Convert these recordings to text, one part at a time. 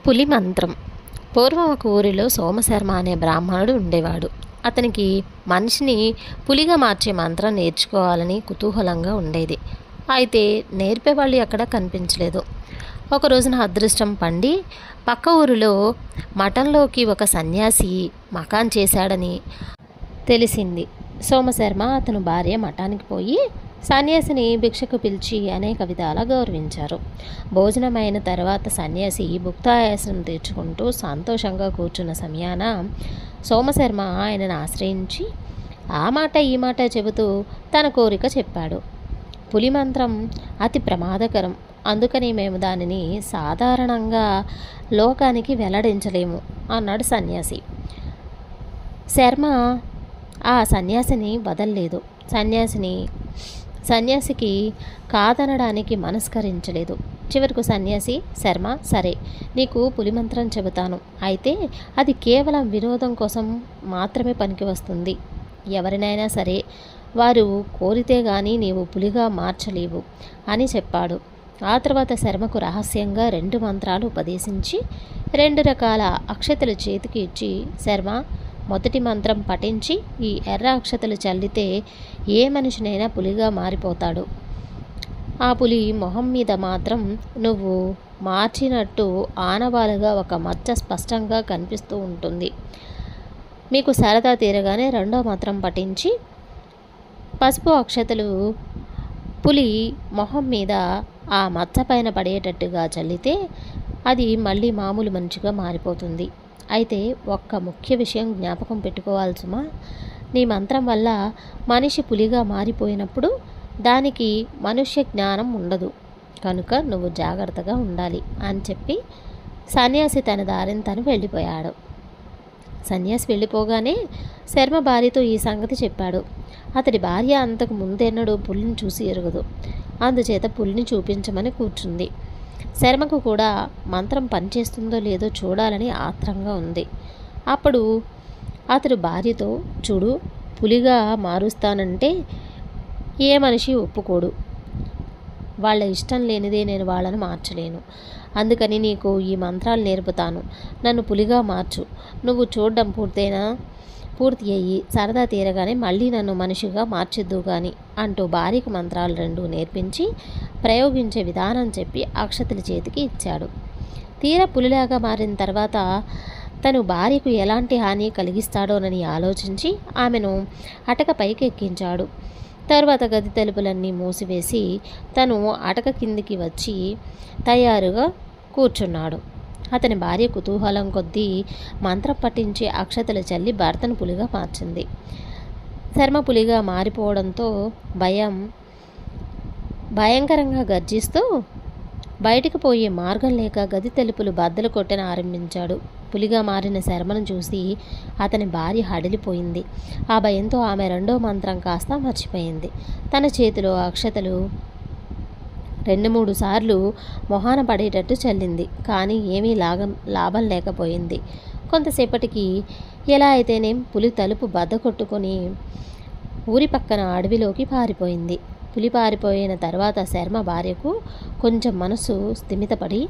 పులి మంత్రం. పూర్వం ఒక ఊరిలో సోమశర్మ అనే బ్రాహ్మణుడు ఉండేవాడు. అతనికి మనిషిని పులిగా మార్చే మంత్రం నేర్చుకోవాలని కుతూహలంగా ఉండేది. అయితే నేర్పేవాళ్ళు ఎక్కడా కనిపించలేదు. ఒక రోజున అదృష్టం పండి పక్క ఊరిలో మఠంలోకి ఒక సన్యాసి మకాన్ చేశాడని తెలిసింది. సోమశర్మ అతను భార్య మఠానికి పోయి సన్యాసిని భిక్షకు పిలిచి అనేక విధాలా గౌరవించారు. భోజనం అయిన తర్వాత సన్యాసి భుక్తాయాసనం తీర్చుకుంటూ సంతోషంగా కూర్చున్న సమయాన సోమశర్మ ఆయనను ఆశ్రయించి ఆ మాట ఈ మాట చెబుతూ తన కోరిక చెప్పాడు. పులి మంత్రం అతి ప్రమాదకరం, అందుకని మేము దానిని సాధారణంగా లోకానికి వెల్లడించలేము అన్నాడు సన్యాసి. శర్మ ఆ సన్యాసిని వదల్లేదు. సన్యాసికి కాదనడానికి మనస్కరించలేదు. చివరకు సన్యాసి, శర్మ, సరే, నీకు పులిమంత్రం చెబుతాను, అయితే అది కేవలం వినోదం కోసం మాత్రమే పనికి వస్తుంది. ఎవరినైనా సరే వారు కోరితే గాని నీవు పులిగా మార్చలేవు అని చెప్పాడు. ఆ తర్వాత శర్మకు రహస్యంగా 2 మంత్రాలు ఉపదేశించి 2 రకాల అక్షతలు చేతికి ఇచ్చి, శర్మ, మొదటి మంత్రం పఠించి ఈ ఎర్ర అక్షతలు చల్లితే ఏ మనిషినైనా పులిగా మారిపోతాడు. ఆ పులి మొహం మీద మాత్రం నువ్వు మార్చినట్టు ఆనవాలుగా ఒక మచ్చ స్పష్టంగా కనిపిస్తూ ఉంటుంది. మీకు సరదా తీరగానే 2వ మంత్రం పఠించి పసుపు అక్షతలు పులి మొహం మీద ఆ మచ్చ పైన పడేటట్టుగా చల్లితే అది మళ్ళీ మామూలు మనిషిగా మారిపోతుంది. అయితే ఒక్క ముఖ్య విషయం జ్ఞాపకం పెట్టుకోవాలి సుమా, నీ మంత్రం వల్ల మనిషి పులిగా మారిపోయినప్పుడు దానికి మనుష్య జ్ఞానం ఉండదు, కనుక నువ్వు జాగ్రత్తగా ఉండాలి అని చెప్పి సన్యాసి తన దారిని తను వెళ్ళిపోయాడు. సన్యాసి వెళ్ళిపోగానే శర్మ భార్యతో ఈ సంగతి చెప్పాడు. అతడి భార్య అంతకు ముందెన్నడూ పులిని చూసి ఎరగదు. అందుచేత పులిని చూపించమని కూర్చుంది. శర్మకు కూడా మంత్రం పనిచేస్తుందో లేదో చూడాలని ఆత్రంగా ఉంది. అప్పుడు అతడు భార్యతో, చూడు, పులిగా మారుస్తానంటే ఏ మనిషి ఒప్పుకోడు. వాళ్ళ ఇష్టం లేనిదే నేను వాళ్ళను మార్చలేను. అందుకని నీకు ఈ మంత్రాలు నేర్పుతాను. నన్ను పులిగా మార్చు. నువ్వు చూడడం పూర్తి అయ్యి సరదా తీరగానే మళ్ళీ నన్ను మనిషిగా మార్చిద్దు గాని అంటూ భార్యకు మంత్రాలు 2 నేర్పించి ప్రయోగించే విధానం చెప్పి అక్షతల చేతికి ఇచ్చాడు. తీరా పులిలాగా మారిన తర్వాత తను భార్యకు ఎలాంటి హాని కలిగిస్తాడోనని ఆలోచించి ఆమెను అటక పైకి ఎక్కించాడు. తరువాత గది తలుపులన్నీ మూసివేసి తను అటక కిందికి వచ్చి తయారుగా కూర్చున్నాడు. అతని భార్య కుతూహలం కొద్దీ మంత్రం పఠించి అక్షతలు చల్లి భర్తను పులిగా మార్చింది. శర్మ పులిగా మారిపోవడంతో భయంకరంగా గర్జిస్తూ బయటకు పోయే మార్గం లేక గది తలుపులు బద్దలు కొట్టన ఆరంభించాడు. పులిగా మారిన శర్మను చూసి అతని భార్య హడలిపోయింది. ఆ భయంతో ఆమె 2వ మంత్రం కాస్త మర్చిపోయింది. తన చేతిలో అక్షతలు 2-3 సార్లు మొహాన పడేటట్టు చల్లింది. కానీ ఏమీ లాభం లేకపోయింది. కొంతసేపటికి ఎలా అయితేనేం పులి తలుపు బద్ద కొట్టుకొని ఊరి పక్కన అడవిలోకి పారిపోయింది. పులి పారిపోయిన తర్వాత శర్మ భార్యకు కొంచెం మనసు స్థిమితపడి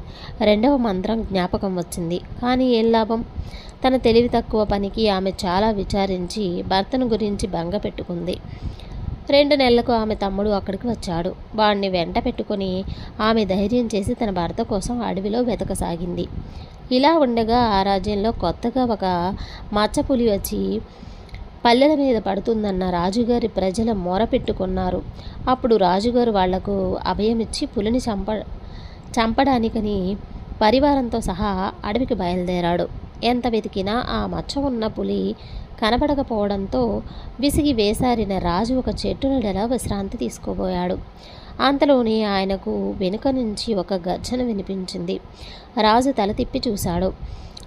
2వ మంత్రం జ్ఞాపకం వచ్చింది. కానీ ఏం లాభం? తన తెలివి తక్కువ పనికి ఆమె చాలా విచారించి భర్తను గురించి బెంగ పెట్టుకుంది. 2 నెలలకు ఆమె తమ్ముడు అక్కడికి వచ్చాడు. వాడిని వెంట పెట్టుకుని ఆమె ధైర్యం చేసి తన భర్త కోసం అడవిలో వెతకసాగింది. ఇలా ఉండగా ఆ రాజ్యంలో కొత్తగా ఒక మచ్చపులి వచ్చి పల్లెల మీద పడుతుందన్న రాజుగారి ప్రజల మొర పెట్టుకున్నారు. అప్పుడు రాజుగారు వాళ్లకు అభయమిచ్చి పులిని చంపడానికని పరివారంతో సహా అడవికి బయలుదేరాడు. ఎంత వెతికినా ఆ మచ్చ ఉన్న పులి కనబడకపోవడంతో విసిగి వేసారిన రాజు ఒక చెట్టు నీడలా విశ్రాంతి తీసుకోబోయాడు. అంతలోనే ఆయనకు వెనుక నుంచి ఒక గర్జన వినిపించింది. రాజు తల తిప్పి చూశాడు.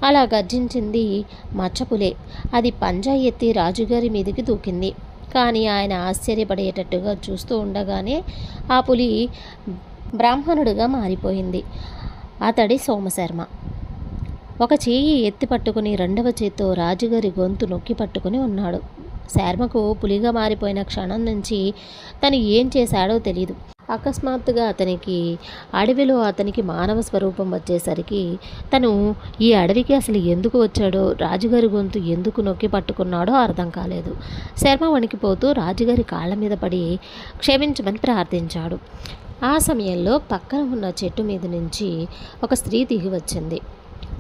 అలా గర్జించింది మచ్చపులే. అది పంజా ఎత్తి రాజుగారి మీదికి దూకింది. కానీ ఆయన ఆశ్చర్యపడేటట్టుగా చూస్తూ ఉండగానే ఆ పులి బ్రాహ్మణుడిగా మారిపోయింది. అతడి సోమశర్మ. ఒక చేయి ఎత్తి పట్టుకుని 2వ చేత్తో రాజుగారి గొంతు నొక్కి పట్టుకుని ఉన్నాడు. శర్మకు పులిగా మారిపోయిన క్షణం నుంచి తను ఏం చేశాడో తెలీదు. అకస్మాత్తుగా అడవికి మానవ స్వరూపం వచ్చేసరికి తను ఈ అడవికి అసలు ఎందుకు వచ్చాడో, రాజుగారి గొంతు ఎందుకు నొక్కి పట్టుకున్నాడో అర్థం కాలేదు. శర్మ వణికిపోతూ రాజుగారి కాళ్ళ మీద పడి క్షమించమని ప్రార్థించాడు. ఆ సమయంలో పక్కన ఉన్న చెట్టు మీద నుంచి ఒక స్త్రీ దిగి వచ్చింది.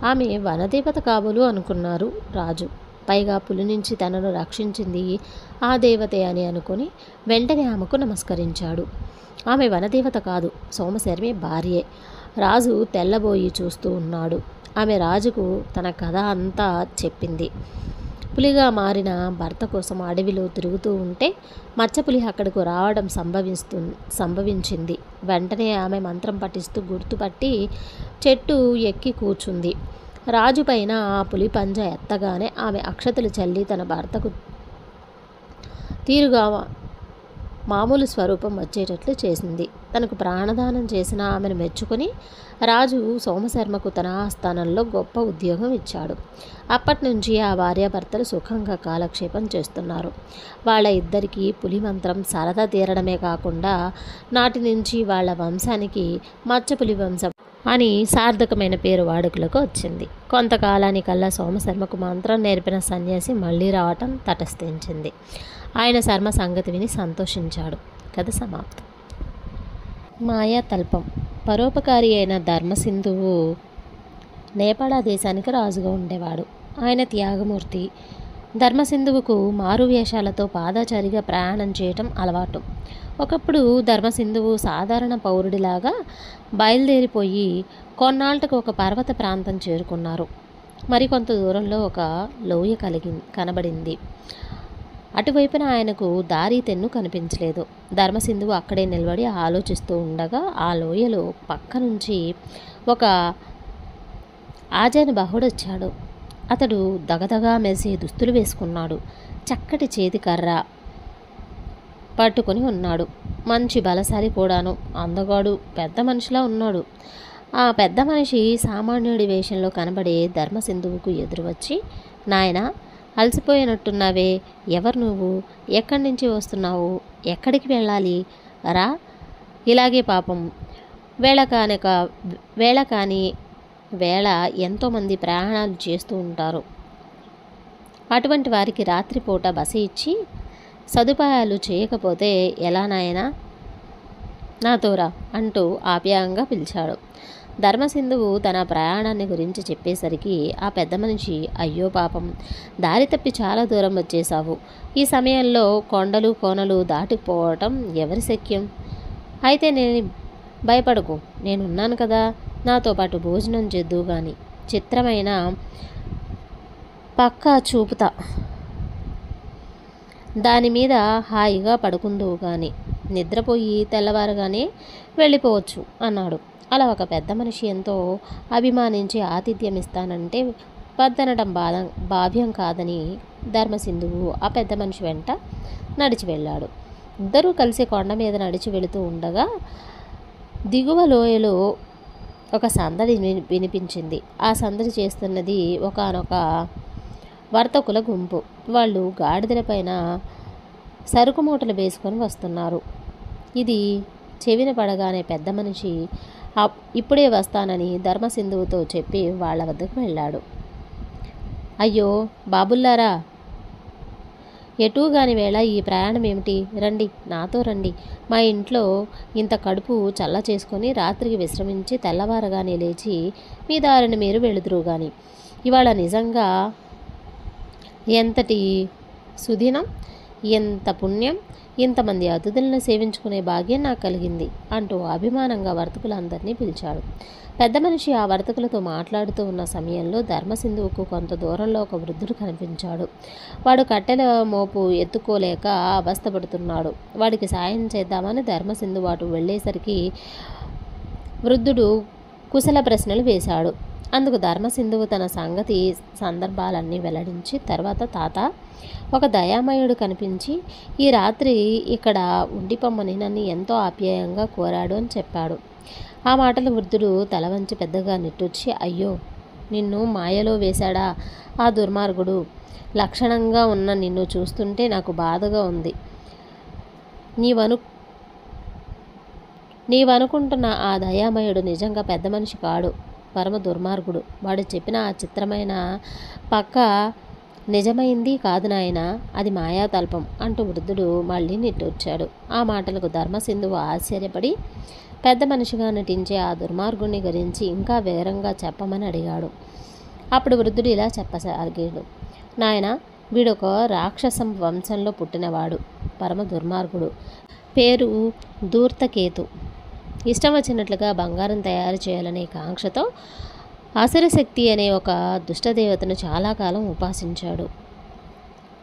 ఆమె వనదేవత కాబోలు అనుకున్నారు రాజు. పైగా పులి నుంచి తనను రక్షించింది ఆ దేవతే అని అనుకుని వెంటనే ఆమెకు నమస్కరించాడు. ఆమె వనదేవత కాదు, సోమశర్మ భార్యే. రాజు తెల్లబోయి చూస్తూ ఉన్నాడు. ఆమె రాజుకు తన కథ అంతా చెప్పింది. పులిగా మారిన భర్త కోసం అడవిలో తిరుగుతూ ఉంటే మచ్చపులి అక్కడకు రావడం సంభవించింది. వెంటనే ఆమె మంత్రం పఠిస్తూ గుర్తుపట్టి చెట్టు ఎక్కి కూర్చుంది. రాజు పైన ఆ పులి పంజ ఎత్తగానే ఆమె అక్షతలు చల్లి తన భర్తకు తీరుగా మామూలు స్వరూపం వచ్చేటట్లు చేసింది. తనకు ప్రాణదానం చేసిన ఆమెను మెచ్చుకొని రాజు సోమశర్మకు తన ఆస్థానంలో గొప్ప ఉద్యోగం ఇచ్చాడు. అప్పటి నుంచి ఆ భార్యాభర్తలు సుఖంగా కాలక్షేపం చేస్తున్నారు. వాళ్ళ ఇద్దరికీ పులి మంత్రం సరదా తీరడమే కాకుండా నాటి నుంచి వాళ్ళ వంశానికి మచ్చపులి వంశం అని సార్థకమైన పేరు వాడుకలకు వచ్చింది. కొంతకాలానికల్లా సోమశర్మకు మంత్రం నేర్పిన సన్యాసి మళ్ళీ రావటం తటస్థించింది. ఆయన శర్మ సంగతి విని సంతోషించాడు. కథ సమాప్తం. మాయాతల్పం. పరోపకారి అయిన ధర్మసింధువు నేపాళ దేశానికి రాజుగా ఉండేవాడు. ఆయన త్యాగమూర్తి. ధర్మసింధువుకు మారు వేషాలతో పాదాచారిగా ప్రయాణం చేయటం అలవాటు. ఒకప్పుడు ధర్మసింధువు సాధారణ పౌరుడిలాగా బయలుదేరిపోయి కొన్నాళ్ళకు ఒక పర్వత ప్రాంతం చేరుకున్నారు. మరికొంత దూరంలో ఒక లోయ కనబడింది. అటువైపున ఆయనకు దారి తెన్ను కనిపించలేదు. ధర్మసింధువు అక్కడే నిలబడి ఆలోచిస్తూ ఉండగా ఆ లోయలో పక్క నుంచి ఒక ఆజానుబాహుడొచ్చాడు. అతడు దగదగా మెరిసే దుస్తులు వేసుకున్నాడు. చక్కటి చేతి కర్ర పట్టుకొని ఉన్నాడు. మంచి బలశాలి కూడాను. అందగాడు, పెద్ద మనిషిలా ఉన్నాడు. ఆ పెద్ద మనిషి సామాన్యుడి వేషంలో కనబడే ధర్మసింధువుకు ఎదురు వచ్చి, నాయనా, అలసిపోయినట్టున్నావే, ఎవరు నువ్వు, ఎక్కడి నుంచి వస్తున్నావు, ఎక్కడికి వెళ్ళాలి, రా, ఇలాగే పాపం వేళ కాని వేళ ఎంతోమంది ప్రయాణాలు చేస్తూ ఉంటారు. అటువంటి వారికి రాత్రిపూట బస ఇచ్చి సదుపాయాలు చేయకపోతే ఎలా నాయనా, నాతోరా అంటూ ఆప్యాయంగా పిలిచాడు. ధర్మసింధువు తన ప్రయాణాన్ని గురించి చెప్పేసరికి ఆ పెద్ద మనిషి, అయ్యో పాపం, దారి తప్పి చాలా దూరం వచ్చేశావు. ఈ సమయంలో కొండలు కోనలు దాటుకుపోవటం ఎవరి శక్యం? అయితే భయపడకు, నేనున్నాను కదా, నాతో పాటు భోజనం చేద్దు గాని, చిత్రమైన పక్కా చూపుతా, దాని మీద హాయిగా పడుకుందువు కానీ, నిద్రపోయి తెల్లవారుగానే వెళ్ళిపోవచ్చు అన్నాడు. అలా ఒక పెద్ద మనిషి ఎంతో అభిమానించి ఆతిథ్యం ఇస్తానంటే వద్దనడం భావ్యం కాదని ధర్మసింధువు ఆ పెద్ద మనిషి వెంట నడిచి వెళ్ళాడు. ఇద్దరూ కలిసి కొండ మీద నడిచి వెళుతూ ఉండగా దిగువ లోయలో ఒక సందడి వినిపించింది. ఆ సందడి చేస్తున్నది ఒకానొక వర్తకుల గుంపు. వాళ్ళు గాడిదల పైన సరుకు మూటలు వేసుకొని వస్తున్నారు. ఇది చెవిన పడగానే పెద్ద మనిషి ఇప్పుడే వస్తానని ధర్మసింధువుతో చెప్పి వాళ్ళ వద్దకు వెళ్ళాడు. అయ్యో బాబుల్లారా, ఎటూగాని వేళ ఈ ప్రయాణం ఏమిటి? రండి, నాతో రండి. మా ఇంట్లో ఇంత కడుపు చల్ల చేసుకొని రాత్రికి విశ్రమించి తెల్లవారగానే లేచి మీ దారిని మీరు వెళుదురు గాని, ఇవాళ నిజంగా ఎంతటి సుదినం, ఎంత పుణ్యం, ఇంతమంది అతిథులను సేవించుకునే భాగ్యం నాకు కలిగింది అంటూ అభిమానంగా వర్తకులందరినీ పిలిచాడు. పెద్ద మనిషి ఆ వర్తకులతో మాట్లాడుతూ ఉన్న సమయంలో ధర్మసింధువుకు కొంత దూరంలో ఒక వృద్ధుడు కనిపించాడు. వాడు కట్టెల మోపు ఎత్తుకోలేక అవస్థపడుతున్నాడు. వాడికి సాయం చేద్దామని ధర్మసింధువు అటు వెళ్ళేసరికి వృద్ధుడు కుశల ప్రశ్నలు వేశాడు. అందుకు ధర్మసింధువు తన సందర్భాలన్నీ వెల్లడించి తర్వాత, తాత, ఒక దయామయుడు కనిపించి ఈ రాత్రి ఇక్కడ ఉండిపోమ్మని నన్ను ఎంతో ఆప్యాయంగా కోరాడు అని చెప్పాడు. ఆ మాటలు వృద్ధుడు తల వంచి పెద్దగా నిట్టూర్చి, అయ్యో, నిన్ను మాయలో వేశాడా ఆ దుర్మార్గుడు? లక్షణంగా ఉన్న నిన్ను చూస్తుంటే నాకు బాధగా ఉంది. నీవనుకుంటున్న ఆ దయామయుడు నిజంగా పెద్ద మనిషి కాడు, పరమ దుర్మార్గుడు. వాడు చెప్పిన ఆ చిత్రమైన పక్క నిజమైంది కాదు నాయనా, అది మాయాతల్పం అంటూ వృద్ధుడు మళ్ళీ నిట్టూర్చాడు. ఆ మాటలకు ధర్మసింధువు ఆశ్చర్యపడి పెద్ద మనిషిగా నటించే ఆ దుర్మార్గుని గురించి ఇంకా వివరంగా చెప్పమని అడిగాడు. అప్పుడు వృద్ధుడు ఇలా చెప్పసాగాడు. నాయన, వీడొక రాక్షసం వంశంలో పుట్టినవాడు, పరమ దుర్మార్గుడు. పేరు ధూర్తకేతు. ఇష్టం వచ్చినట్లుగా బంగారం తయారు చేయాలనే కాంక్షతో అసురశక్తి అనే ఒక దుష్టదేవతను చాలా కాలం ఉపాసించాడు.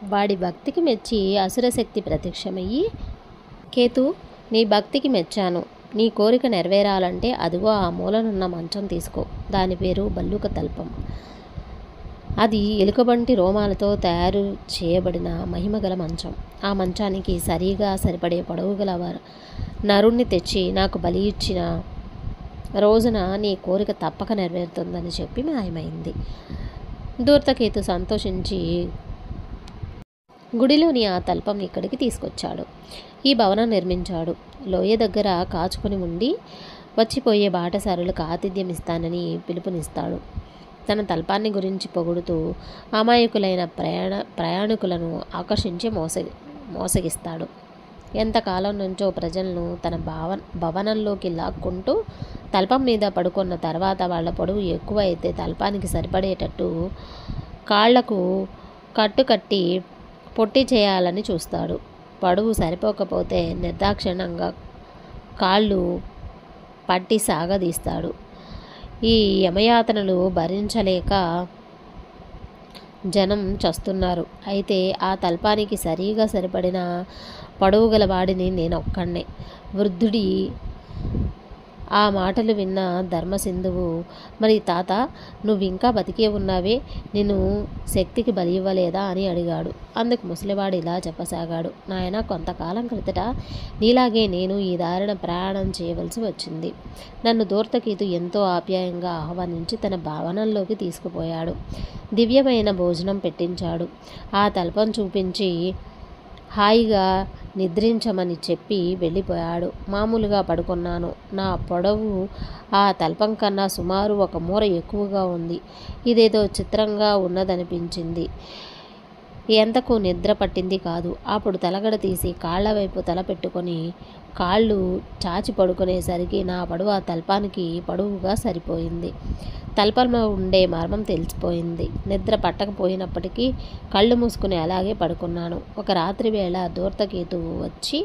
వాడి భక్తికి మెచ్చి అసురశక్తి ప్రత్యక్షమయ్యి, కేతు, నీ భక్తికి మెచ్చాను. నీ కోరిక నెరవేరాలంటే అదిగో ఆ మూలనున్న మంచం తీసుకో. దాని పేరు భల్లూక తల్పం. అది ఎలుకబంటి రోమాలతో తయారు చేయబడిన మహిమగల మంచం. ఆ మంచానికి సరిగా సరిపడే పొడవు గల నరుణ్ణి తెచ్చి నాకు బలి ఇచ్చిన రోజున నీ కోరిక తప్పక నెరవేరుతుందని చెప్పి మాయమైంది. ధూర్తకేతు సంతోషించి గుడిలోని ఆ తల్పం ఇక్కడికి తీసుకొచ్చాడు. ఈ భవనం నిర్మించాడు. లోయ దగ్గర కాచుకొని ఉండి వచ్చిపోయే బాటసారులకు ఆతిథ్యం ఇస్తానని పిలుపునిస్తాడు. తన తల్పాన్ని గురించి పొగుడుతూ అమాయకులైన ప్రయాణికులను ఆకర్షించి మోసగిస్తాడు. ఎంతకాలం నుంచో ప్రజలను తన భవనంలోకి లాక్కుంటూ తల్పం మీద పడుకున్న తర్వాత వాళ్ళ పొడవు ఎక్కువ అయితే తల్పానికి సరిపడేటట్టు కాళ్లకు కట్టుకట్టి పొట్టి చేయాలని చూస్తాడు. పొడవు సరిపోకపోతే నిర్దాక్షిణ్యంగా కాళ్ళు పట్టి సాగదీస్తాడు. ఈ యమయాతనలు భరించలేక జనం చస్తున్నారు. అయితే ఆ తల్పానికి సరిగా సరిపడిన పొడవు గల వాడిని నేనొక్కడే. వృద్ధుడి ఆ మాటలు విన్న ధర్మసింధువు, మరి తాత, నువ్వింకా బతికే ఉన్నావే, నిన్ను శక్తికి బలి ఇవ్వలేదా అని అడిగాడు. అందుకు ముసలివాడు ఇలా చెప్పసాగాడు. నాయన, కొంతకాలం క్రితట నీలాగే నేను ఈ దారిన ప్రయాణం చేయవలసి వచ్చింది. నన్ను ధూర్తకేతు ఎంతో ఆప్యాయంగా ఆహ్వానించి తన భవనంలోకి తీసుకుపోయాడు. దివ్యమైన భోజనం పెట్టించాడు. ఆ తల్పం చూపించి హాయిగా నిద్రించమని చెప్పి వెళ్ళిపోయాడు. మామూలుగా పడుకున్నాను. నా పొడవు ఆ తల్పం కన్నా సుమారు ఒక మూర ఎక్కువగా ఉంది. ఇదేదో చిత్రంగా ఉన్నదనిపించింది. ఎంతకు నిద్ర పట్టింది కాదు. అప్పుడు తలగడ తీసి కాళ్ల వైపు తల పెట్టుకొని కాళ్ళు చాచి పడుకునేసరికి నా పొడవు ఆ తల్పానికి పొడవుగా సరిపోయింది. తల్పంలో ఉండే మర్మం తెలిసిపోయింది. నిద్ర పట్టకపోయినప్పటికీ కళ్ళు మూసుకుని అలాగే పడుకున్నాను. ఒక రాత్రి వేళ ధూర్తకేతువు వచ్చి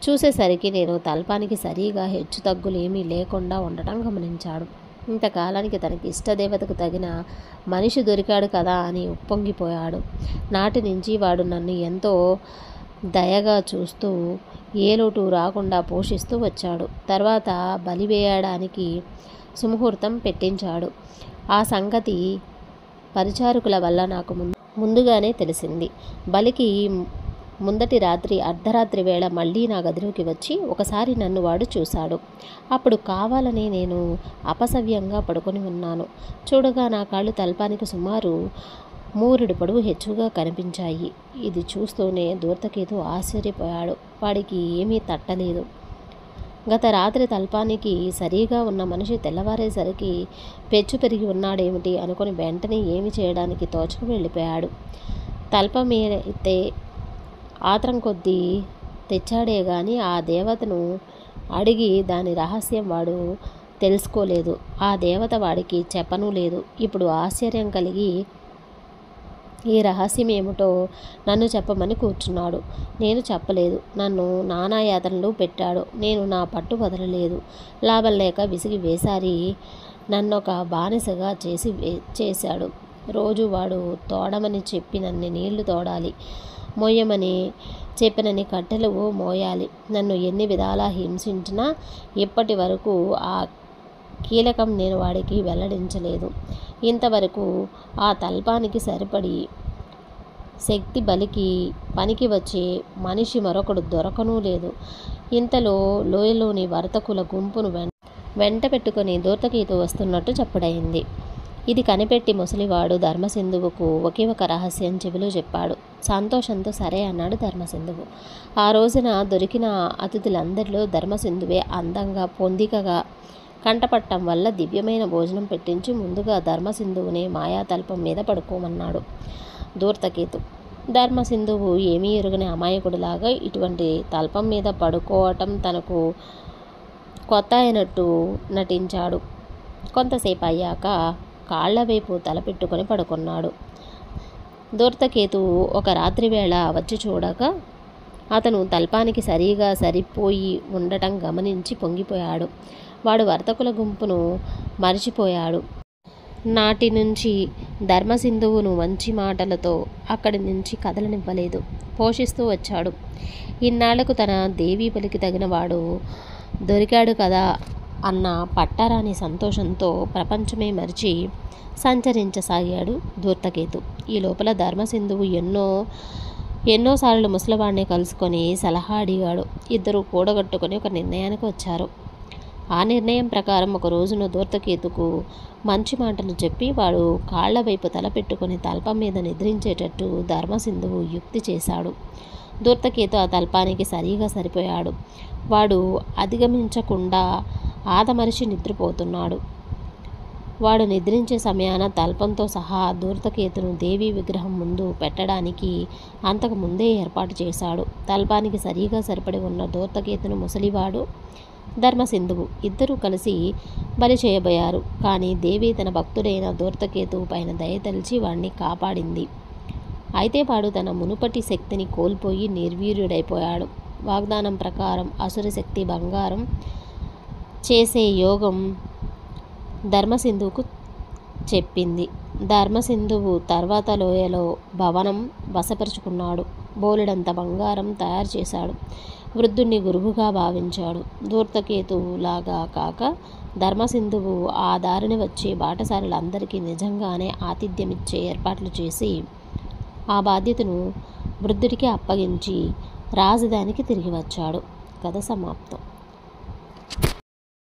చూసేసరికి నేను తల్పానికి సరిగా హెచ్చు తగ్గులేమీ లేకుండా ఉండటం గమనించాడు. ఇంతకాలానికి తనకి ఇష్టదేవతకు తగిన మనిషి దొరికాడు కదా అని ఉప్పొంగిపోయాడు. నాటి నుంచి వాడు నన్ను ఎంతో దయగా చూస్తూ ఏ లోటు రాకుండా పోషిస్తూ వచ్చాడు. తర్వాత బలి వేయడానికి సుముహూర్తం పెట్టించాడు. ఆ సంగతి పరిచారకుల వల్ల నాకు ముందుగానే తెలిసింది. బలికి ముందటి రాత్రి అర్ధరాత్రి వేళ మళ్ళీ నా గదిలోకి వచ్చి ఒకసారి నన్ను వాడు చూశాడు. అప్పుడు కావాలని నేను అపసవ్యంగా పడుకొని ఉన్నాను. చూడగా నా కాళ్ళు తల్పానికి సుమారు మూరెడు పొడవు హెచ్చుగా కనిపించాయి. ఇది చూస్తూనే ధూర్తకేతు ఆశ్చర్యపోయాడు. వాడికి ఏమీ తట్టలేదు. గత రాత్రి తల్పానికి సరిగా ఉన్న మనిషి తెల్లవారేసరికి పెచ్చు పెరిగి ఉన్నాడేమిటి అనుకుని వెంటనే ఏమి చేయడానికి తోచకు వెళ్ళిపోయాడు. తల్పం అయితే ఆత్రం కొద్దీ తెచ్చాడే గాని ఆ దేవతను అడిగి దాని రహస్యం వాడు తెలుసుకోలేదు. ఆ దేవత వాడికి చెప్పనూ లేదు. ఇప్పుడు ఆశ్చర్యం కలిగి ఈ రహస్యం ఏమిటో నన్ను చెప్పమని కూర్చున్నాడు. నేను చెప్పలేదు. నన్ను నానా యాతనలు పెట్టాడు. నేను నా పట్టు వదలలేదు. లాభం లేక విసిగి వేసారి నన్నొక బానిసగా చేశాడు. రోజు వాడు తోడమని చెప్పినన్ని నీళ్లు తోడాలి, మోయమని చెప్పినన్ని కట్టెలు మోయాలి. నన్ను ఎన్ని విధాలా హింసించినా ఇప్పటి వరకు ఆ కీలకం నేను వాడికి వెల్లడించలేదు. ఇంతవరకు ఆ తల్పానికి సరిపడి శక్తి బలికి పనికి వచ్చే మనిషి మరొకడు దొరకనూ లేదు. ఇంతలో లోయలోని వర్తకుల గుంపును వెంట పెట్టుకుని ధూర్తకేతు వస్తున్నట్టు చప్పుడైంది. ఇది కనిపెట్టి ముసలివాడు ధర్మసింధువుకు ఒకే ఒక రహస్యం చెవిలో చెప్పాడు. సంతోషంతో సరే అన్నాడు ధర్మసింధువు. ఆ రోజున దొరికిన అతిథులందరిలో ధర్మసింధువే అందంగా పొందికగా కంటపట్టం వల్ల దివ్యమైన భోజనం పెట్టించి ముందుగా ధర్మసింధువుని మాయాతల్పం మీద పడుకోమన్నాడు ధూర్తకేతు. ధర్మసింధువు ఏమీ ఎరుగని అమాయకుడిలాగా ఇటువంటి తల్పం మీద పడుకోవటం తనకు కొత్త అయినట్టు నటించాడు. కొంతసేపు అయ్యాక కాళ్ల వైపు తలపెట్టుకొని పడుకున్నాడు. ధూర్తకేతువు ఒక రాత్రి వేళ వచ్చి చూడగా అతను తల్పానికి సరిగా సరిపోయి ఉండటం గమనించి పొంగిపోయాడు. వాడు వర్తకుల గుంపును మరిచిపోయాడు. నాటి నుంచి ధర్మసింధువును మంచి మాటలతో అక్కడి నుంచి కదలనివ్వలేదు, పోషిస్తూ వచ్చాడు. ఇన్నాళ్లకు తన దేవీ పలికి తగిన వాడు దొరికాడు కదా అన్న పట్టరాని సంతోషంతో ప్రపంచమే మరిచి సంచరించసాగాడు ధూర్తకేతు. ఈ లోపల ధర్మసింధువు ఎన్నోసార్లు ముసలివాడిని కలుసుకొని సలహా అడిగాడు. ఇద్దరు కూడగట్టుకొని ఒక నిర్ణయానికి వచ్చారు. ఆ నిర్ణయం ప్రకారం ఒక రోజున ధూర్తకేతుకు మంచి మాటలు చెప్పి వాడు కాళ్ల వైపు తలపెట్టుకొని తల్పం మీద నిద్రించేటట్టు ధర్మసింధువు యుక్తి చేశాడు. ధూర్తకేతు ఆ తల్పానికి సరిగా సరిపోయాడు. వాడు అధిగమించకుండా ఆదమరిచి నిద్రపోతున్నాడు. వాడు నిద్రించే సమయాన తల్పంతో సహా ధూర్తకేతును దేవీ విగ్రహం ముందు పెట్టడానికి అంతకు ముందే ఏర్పాటు చేశాడు. తల్పానికి సరిగా సరిపడి ఉన్న ధూర్తకేతును ముసలివాడు ధర్మసింధువు ఇద్దరూ కలిసి బలి చేయబోయారు. కానీ దేవి తన భక్తుడైన ధూర్తకేతువు పైన దయతలిచి వాడిని కాపాడింది. అయితే వాడు తన మునుపటి శక్తిని కోల్పోయి నిర్వీర్యుడైపోయాడు. వాగ్దానం ప్రకారం అసుర శక్తి బంగారం చేసే యోగం ధర్మసింధువుకు చెప్పింది. ధర్మసింధువు తర్వాత లోయలో భవనం వశపరుచుకున్నాడు. బోలెడంత బంగారం తయారు చేశాడు. వృద్ధుణ్ణి గురువుగా భావించాడు. ధూర్తకేతువులాగా కాక ధర్మసింధువు ఆ దారిని వచ్చే బాటసారులందరికీ నిజంగానే ఆతిథ్యమిచ్చే ఏర్పాట్లు చేసి ఆ బాధ్యతను వృద్ధుడికి అప్పగించి రాజధానికి తిరిగి వచ్చాడు. కథ సమాప్తం.